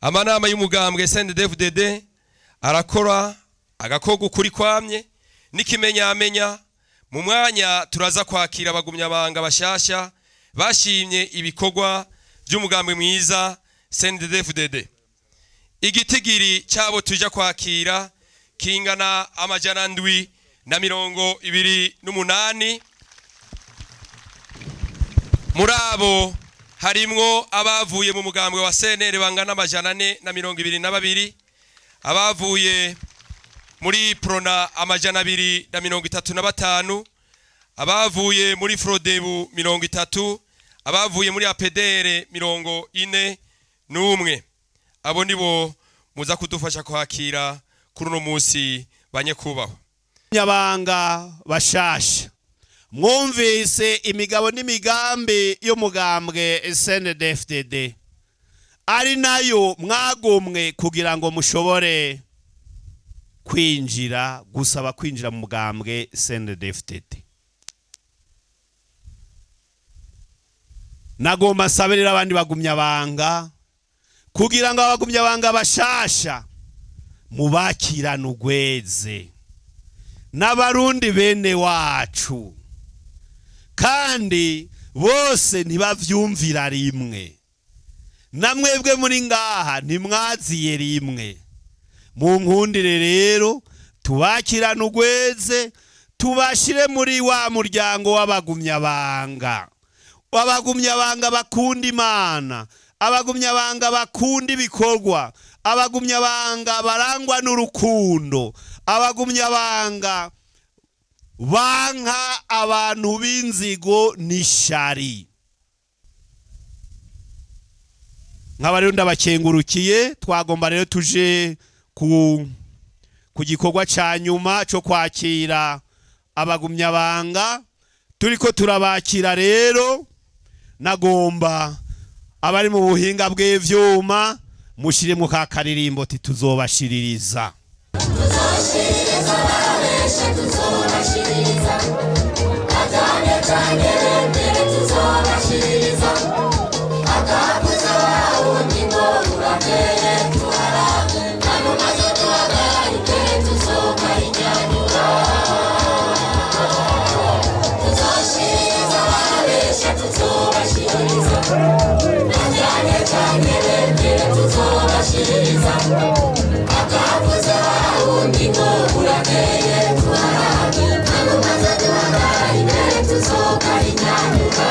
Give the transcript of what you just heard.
amanama y'umugambwe CNDD-FDD arakora agakogo kuri kwamye n'ikimenyamenya. Mu mwanya turaza kwakira abagumyabanga bashasha bashimye ibikorwa by'umugambwe mwiza CNDD-FDD. Igitigiri cyabo tuja kwakira kingana 728. Muri abo harimwo abavuye mu mugambwe wa CNL bangana 422, abavuye muri Prona 235, abavuye muri Frodebu 30, abavuye muri APDR 41. Abo nibo muza kudufasha kwakira kuri no munsi banyekubaho. Nyabanga bashasha mwumvise imigabo n'imigambi y'umugambwe CNDD-FDD ari nayo mwagomwe kugira ngo mushobore gusaba kwinjira mu mugambwe CNDD-FDD. Nagomba sabirira abandi bagumyabanga kugira ngo abagumyabanga bashasha mubakirana ugweze n'abarundi bene wacu, kandi bose ntibavyumvira rimwe. Namwebwe muri ngaha ntimwaziye rimwe. Mu nkundire rero tubakirana ugweze, tubashire muri wa muryango w'abagumyabanga, abagumyabanga bakunda Imana, abagumyabanga bakunda ibikorwa, abagumyabanga barangwa n'urukundo, abagumyabanga banka abantu b'inzigo n'ishari. Nkaba rero ndabakengurukiye. Twagomba rero tuje ku gikorwa ca nyuma cyo kwakira abagumyabanga. Turiko turabakira rero, nagomba abari mu buhinga bw'ivyuma mushire mu kakaririmbo tuzobashiririza. Tuzashiririza babeshe tuzobashiririza, atane tane mbere tuzobashiririza, akabuza wundi ngo urateye tuharage, nano maze tuhagarike tuzokayinyanyura. Tuzashiririza babeshe tuzobashiririza, atane tane mbere tuzobashiririza, akabuza wundi ngo urateye tuharage, nano maze tuhagarike tuzokayinyanyura.